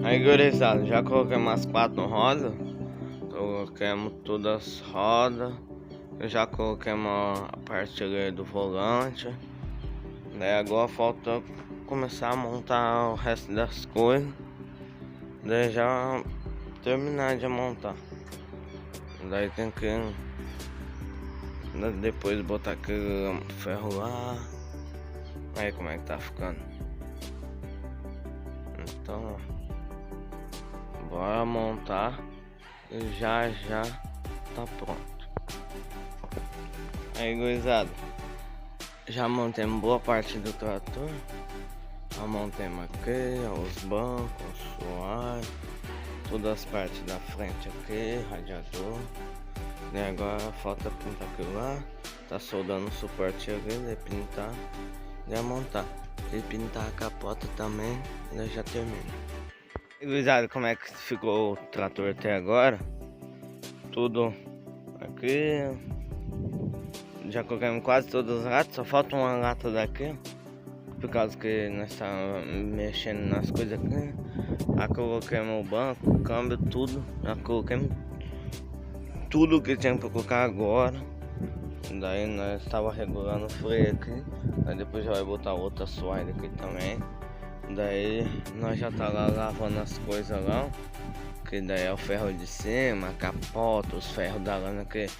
Aí, gurizada, já coloquei umas 4 rodas. Coloquemos todas as rodas. Eu já coloquei a parte ali do volante. Daí agora falta começar a montar o resto das coisas. Daí já terminar de montar. Daí tem que depois botar aquele ferro lá. Aí como é que tá ficando. Então bora montar e já tá pronto. Aí, gurizada, já montemos boa parte do trator. Já montemos aqui os bancos, o soalho, todas as partes da frente aqui, radiador. E agora falta pintar aquilo lá. Tá soldando o suporte ali, de pintar, de montar. E pintar a capota também, e já termina. E, gurizada, como é que ficou o trator até agora? Tudo aqui. Já colocamos quase todas as latas, só falta uma lata daqui. Por causa que nós estamos mexendo nas coisas aqui. Já coloquemos o banco, o câmbio, tudo. Já coloquemos tudo que tinha para colocar agora. Daí nós estava regulando o freio aqui. Daí depois já vai botar outra assoalho aqui também. Daí nós já tá lá lavando as coisas lá. Que daí é o ferro de cima, a capota, os ferros da lana que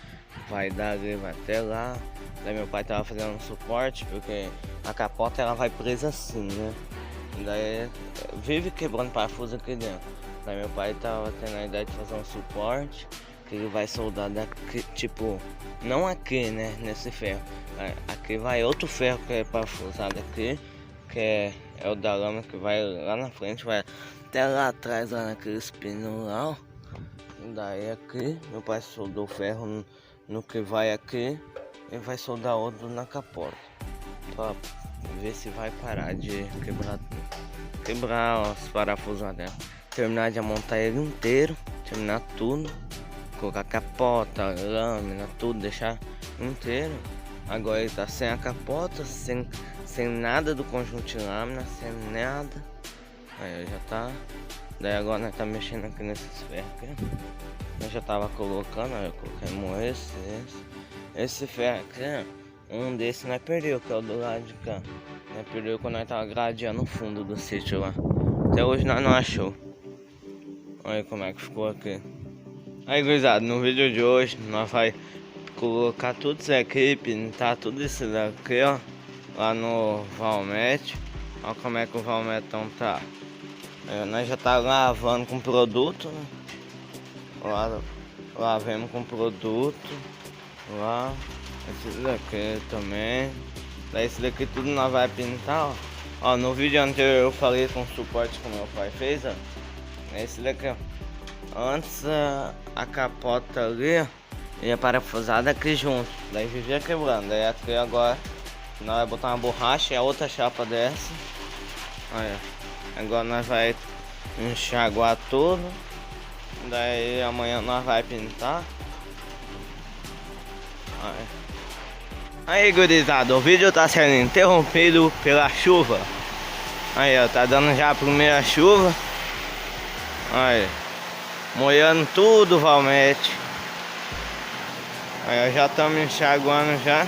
vai dali, vai até lá. Daí meu pai tava fazendo um suporte, porque a capota ela vai presa assim, né? Daí vive quebrando parafuso aqui dentro. Daí meu pai tava tendo a ideia de fazer um suporte, que ele vai soldar daqui, tipo, não aqui, né, nesse ferro. Aqui vai outro ferro que é parafusado aqui, que é o da lama que vai lá na frente, vai até lá atrás, lá naqueles pinos lá, ó. Daí aqui, meu pai soldou o ferro no que vai aqui e vai soldar outro na capota. Pra ver se vai parar de quebrar os parafusos lá dentro. Terminar de montar ele inteiro, terminar tudo. Colocar capota, lâmina, tudo, deixar inteiro. Agora ele tá sem a capota, sem nada do conjunto de lâmina, sem nada. Aí já tá. Daí agora nós tá mexendo aqui nesses ferros aqui. Nós já tava colocando, aí colocamos esse ferro aqui. Um desses nós perdeu, que é o do lado de cá. Nós perdeu quando nós tava gradeando o fundo do sítio lá. Até hoje nós não achou. Olha como é que ficou aqui. Aí, gurizada, no vídeo de hoje nós vai colocar tudo isso aqui, pintar tudo isso daqui, ó, lá no Valmet. Olha como é que o Valmetão tá. Nós já tá lavando com produto, né? Lavemos com produto. Lá, esse daqui também. Daí esse daqui tudo nós vai pintar, ó. Ó, no vídeo anterior eu falei com o suporte que meu pai fez, ó. Esse daqui, ó. Antes a capota ali ia parafusada aqui junto, daí vivia quebrando. Daí aqui agora nós vamos botar uma borracha e a outra chapa dessa. Olha, agora nós vai enxaguar tudo. Daí amanhã nós vai pintar. Aí, gurizada, o vídeo tá sendo interrompido pela chuva. Aí, ó, tá dando já a primeira chuva. Aí, molhando tudo, Valmete. Aí já estamos enxaguando já.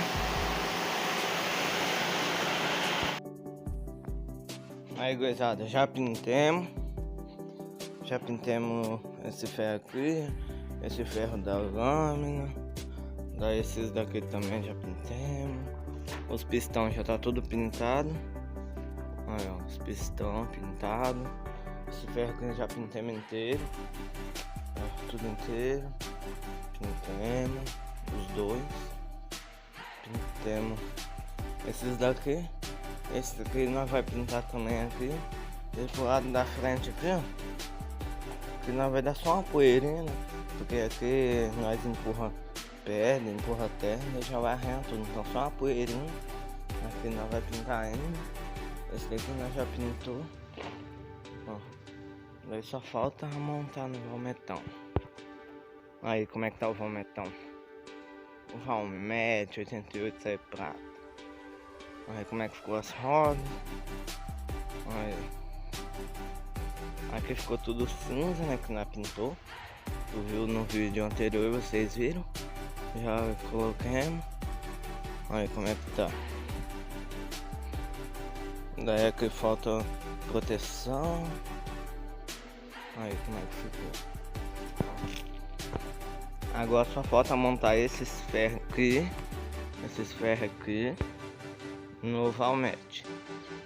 Aí, gurizada, já pintemos esse ferro aqui, esse ferro da lâmina. Daí esses daqui também já pintemos. Os pistões já tá tudo pintado. Olha, ó, os pistões pintados. Esse ferro aqui já pintemos inteiro. Tudo inteiro. Pintemos os dois. Pintemos esses daqui. Esse daqui nós vai pintar também aqui. E pro lado da frente aqui, ó. Aqui nós vai dar só uma poeirinha, né? Porque aqui nós empurra pedra, empurra terra e já vai arranhar tudo. Então só uma poeirinha. Aqui nós vai pintar ainda. Esse daqui nós já pintou. Ó. Daí só falta montar no Valmetão. Aí como é que tá o Valmetão? O Valmet 88 sai prata. Aí como é que ficou as rodas. Aí. aqui ficou tudo cinza, né, que nós pintou. Tu viu no vídeo anterior, vocês viram. Já coloquemos. Olha como é que tá. Daí aqui falta proteção. Aí como é que ficou. Agora só falta montar esses ferros aqui no valmete.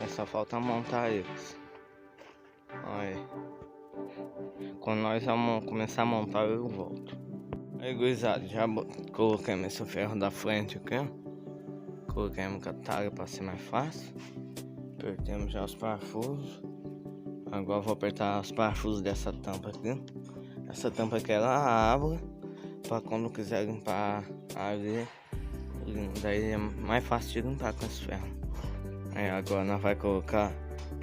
Só falta montar eles. Aí, quando nós vamos começar a montar, eu volto. Aí, gurizada, já coloquemos esse ferro da frente aqui, ó. Coloquemos com a talha para ser mais fácil. Apertemos já os parafusos. Agora vou apertar os parafusos dessa tampa aqui. Essa tampa aqui ela abre para quando quiser limpar ali. Daí é mais fácil de limpar com esse ferro. Aí agora nós vamos colocar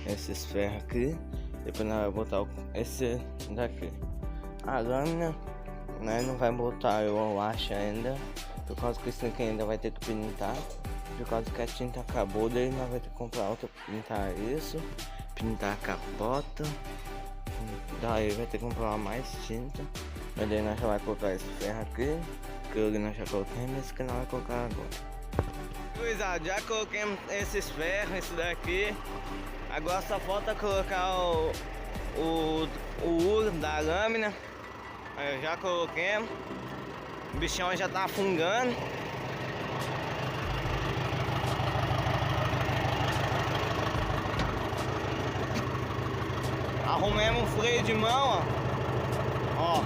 esses ferros aqui. Depois nós vamos botar esse daqui. A lâmina nós não vai botar, eu acho ainda. Por causa que isso aqui ainda vai ter que pintar. Por causa que a tinta acabou, daí nós vamos ter que comprar outra pra pintar isso. Pintar a capota. Daí vai ter que comprar mais tinta. Mas daí nós já vai colocar esse ferro aqui. Que nós já colocamos, esse que nós vamos colocar agora. Gurizada, já coloquemos esses ferros, esse daqui. Agora só falta colocar o uso da lâmina. Aí já coloquemos. O bichão já tá afungando. Arrumemos um freio de mão, ó.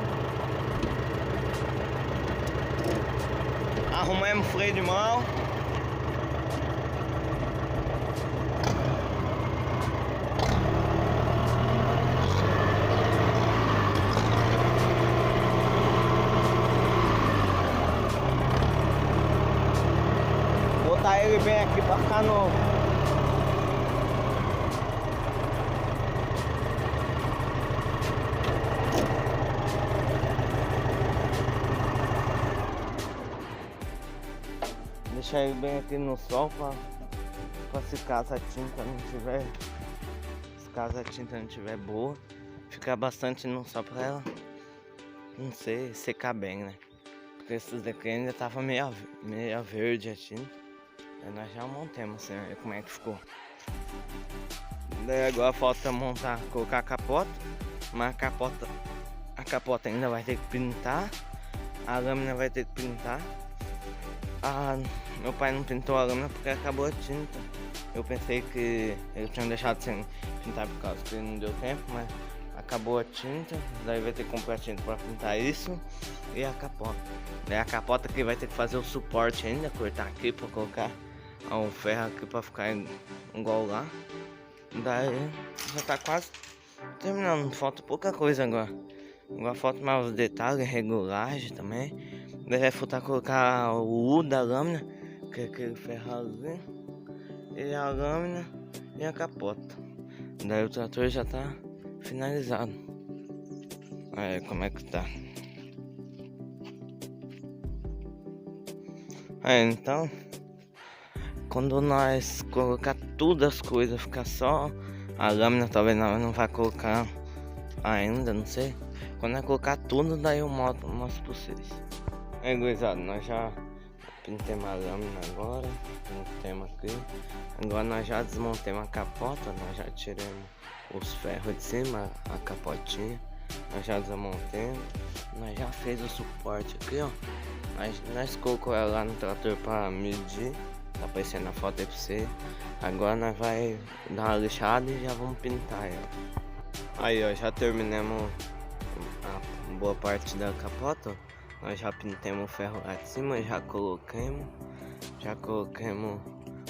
Arrumemos o freio de mão. Botar ele bem aqui pra ficar novo. Deixar ele bem aqui no sol pra se caso a tinta não tiver. Se caso a tinta não tiver boa, ficar bastante no sol pra ela, não sei, secar bem, né? Porque esses daqui ainda tava meio verde a tinta. Aí nós já montamos assim, olha como é que ficou. Daí agora falta montar, colocar a capota. Mas a capota ainda vai ter que pintar. A lâmina vai ter que pintar. Meu pai não pintou a lâmina porque acabou a tinta. Eu pensei que ele tinha deixado sem pintar por causa que não deu tempo, mas acabou a tinta. Daí vai ter que comprar tinta para pintar isso e a capota. Daí a capota que vai ter que fazer o suporte ainda, cortar aqui para colocar o ferro aqui para ficar igual lá. Daí já tá quase terminando, falta pouca coisa agora. Agora falta mais os detalhes, regulagem também. Daí vai faltar colocar o U da lâmina, que é aquele ferro ali, e a lâmina e a capota. Daí o trator já tá finalizado. Olha como é que tá. Então, quando nós colocar todas as coisas, ficar só a lâmina, talvez nós não vai colocar ainda, não sei. Quando nós colocar tudo, daí eu mostro pra vocês. Aí, gurizada, nós já pintemos a lâmina agora, pintemos aqui. Agora nós já desmontemos a capota, nós já tiramos os ferros de cima, a capotinha. Nós já desmontemos, nós já fez o suporte aqui, ó. Nós colocamos ela lá no trator para medir, tá aparecendo a foto aí pra você. Agora nós vai dar uma lixada e já vamos pintar ela. Aí, ó, já terminamos a boa parte da capota, ó. Nós já pintamos o ferro lá de cima, já coloquemos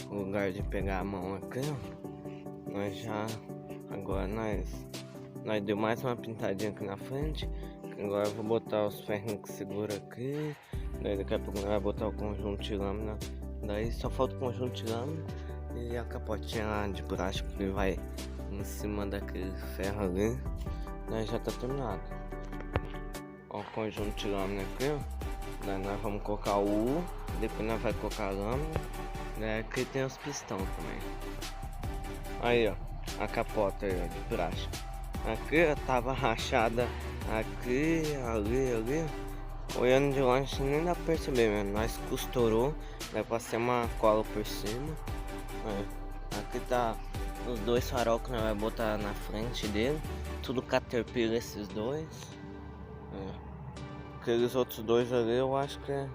o lugar de pegar a mão aqui, ó. Agora nós deu mais uma pintadinha aqui na frente. Agora eu vou botar os ferrinhos que segura aqui. Daí daqui a pouco nós vamos botar o conjunto de lâmina. Daí só falta o conjunto de lâmina e a capotinha lá de plástico que vai em cima daquele ferro ali. Daí já tá terminado. Ó, o conjunto de lâmina aqui, ó. Daí nós vamos colocar o U, depois nós vamos colocar a lâmina. Daí aqui tem os pistões também. Aí, ó, a capota aí, ó, de plástico. Aqui ó, tava rachada aqui, ali. Olhando de longe nem dá pra perceber mesmo. Nós costurou, vai passar uma cola por cima. Aqui tá os dois farol que nós vai botar na frente dele. Tudo Caterpillar esses dois. Aqueles outros dois ali eu acho que é.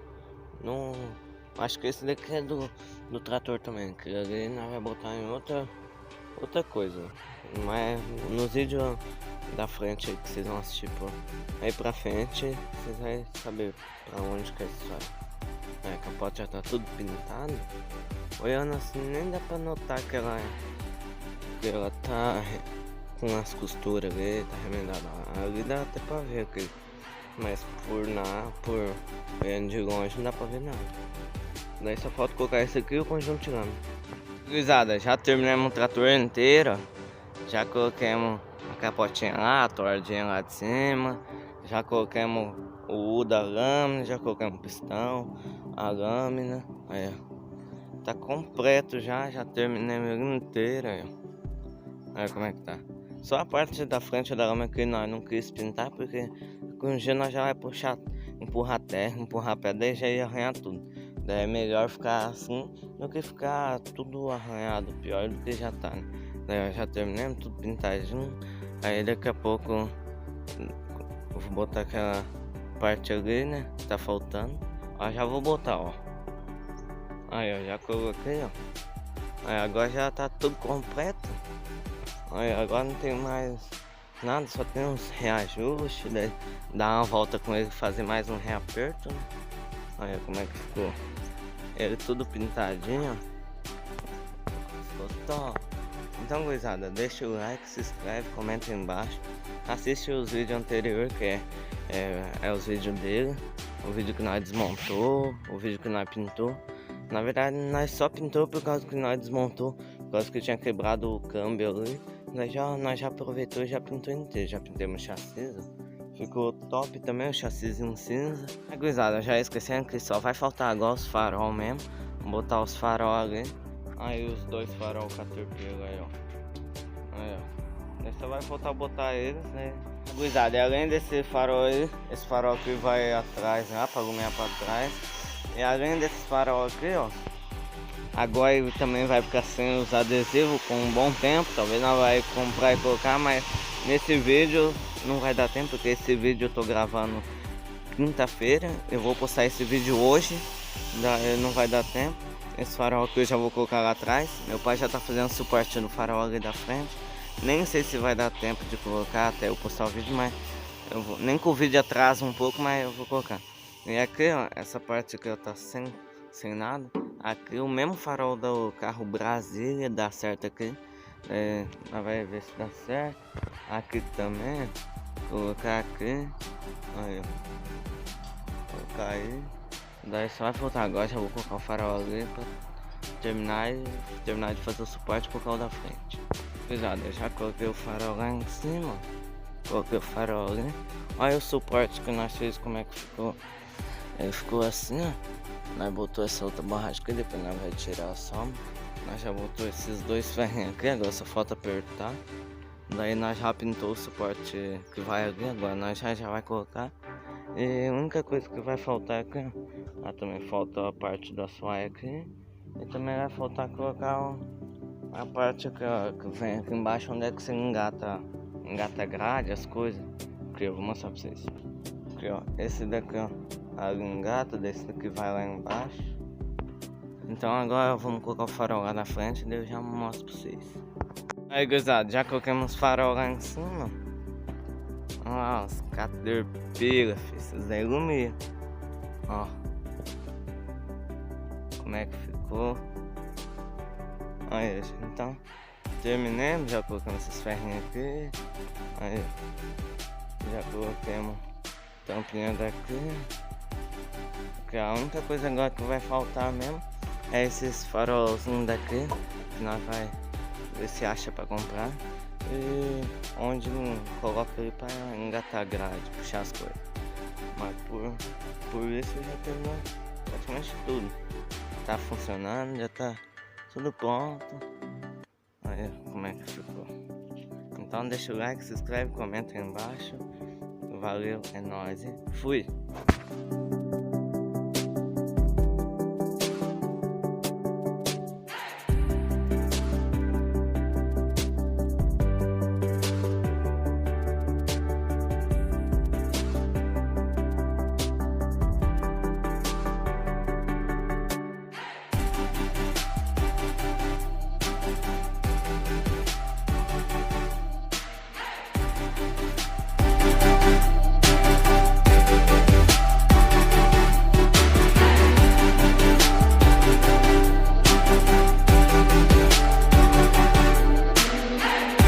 Não. Acho que esse daqui é do trator também. Aquele ali nós vai botar em outra coisa. Mas nos vídeos da frente aí que vocês vão assistir aí pra frente, vocês vão saber pra onde que é isso aí. A capota já tá tudo pintado. Olhando assim nem dá pra notar que ela tá com as costuras ali, tá remendada. Ali dá até pra ver aqui. Mas olhando de longe não dá pra ver nada. Daí só falta colocar esse aqui e o conjunto tirando. Gurizada, já terminamos o trator inteiro. Já coloquemos a capotinha lá, a tordinha lá de cima. Já coloquemos o U da lâmina, já colocamos o pistão, a lâmina. Aí, ó. Tá completo já terminamos ele inteiro. Aí, ó. Olha como é que tá. Só a parte da frente da lâmina que nós não quis pintar, porque com o dia nós já vai empurrar terra, empurrar pedra e já ia arranhar tudo. Daí é melhor ficar assim do que ficar tudo arranhado, pior do que já tá, né? Daí já terminamos tudo pintadinho. Aí daqui a pouco eu vou botar aquela parte ali, né? Que tá faltando. Ó, já vou botar, ó. Aí, ó, já coloquei, ó. Aí agora já tá tudo completo. Aí agora não tem mais nada, só tem uns reajustes, daí dar uma volta com ele, fazer mais um reaperto, né? Olha como é que ficou. Ele tudo pintadinho, ó. Ficou top. Então, gurizada, deixa o like, se inscreve, comenta aí embaixo. Assiste os vídeos anteriores, que é os vídeos dele. O vídeo que nós desmontou, o vídeo que nós pintou. Na verdade, nós só pintou por causa que nós desmontou, por causa que tinha quebrado o câmbio ali. Nós já aproveitou e já pintou inteiro. Já pintamos o chassi. Ficou top também o chassi em cinza. Gurizada, já esquecendo que só vai faltar agora os farol mesmo. Vou botar os farol ali. Aí os dois farol Caterpillar aí, ó. Aí, ó. Aí só vai faltar botar eles, né? Gurizada, e além desse farol aí, esse farol aqui vai atrás, né? Pra iluminar pra trás. E além desses farol aqui, ó. Agora ele também vai ficar sem os adesivos com um bom tempo. Talvez não vai comprar e colocar, mas nesse vídeo não vai dar tempo, porque esse vídeo eu tô gravando quinta-feira. Eu vou postar esse vídeo hoje, não vai dar tempo. Esse farol aqui eu já vou colocar lá atrás. Meu pai já tá fazendo suporte no farol ali da frente. Nem sei se vai dar tempo de colocar até eu postar o vídeo, mas eu vou. Nem que o vídeo atrasa um pouco, mas eu vou colocar. E aqui, ó, essa parte aqui ó, tá sem nada. Aqui o mesmo farol do carro Brasília dá certo aqui. Nós vai ver se dá certo. Aqui também. Colocar aqui. Aí, ó. Colocar aí. Daí só vai faltar agora. Já vou colocar o farol ali pra terminar de fazer o suporte e colocar o da frente. Cuidado, eu já coloquei o farol lá em cima. Coloquei o farol ali. Olha o suporte que nós fizemos, como é que ficou. Ele ficou assim, ó. Nós botou essa outra borracha aqui, depois nós vai tirar a sombra. Nós já botou esses dois ferrinhos aqui, agora só falta apertar. Daí nós já pintou o suporte que vai ali, agora nós já vai colocar. E a única coisa que vai faltar aqui, ó, também falta a parte da soalha aqui. E também vai faltar colocar a parte aqui, ó, que vem aqui embaixo, onde é que você engata grade, as coisas. Aqui eu vou mostrar pra vocês. Aqui ó, esse daqui ó, ali engata, desse daqui vai lá embaixo. Então agora vamos colocar o farol lá na frente e eu já mostro pra vocês. Aí gurizada, já colocamos farol lá em cima. Olha lá, os Caterpillar, esses daí iluminam. Ó, como é que ficou. Aí, então terminamos, já colocamos esses ferrinhos aqui. Aí, já coloquemos tampinha daqui. Porque a única coisa agora que vai faltar mesmo é esses farolzinhos daqui, que nós vai ver se acha pra comprar. E onde coloca ele pra engatar grade, puxar as coisas. Mas por isso já terminou praticamente tudo. Tá funcionando, já tá tudo pronto. Olha como é que ficou. Então deixa o like, se inscreve, comenta aí embaixo. Valeu, é nóis. Fui!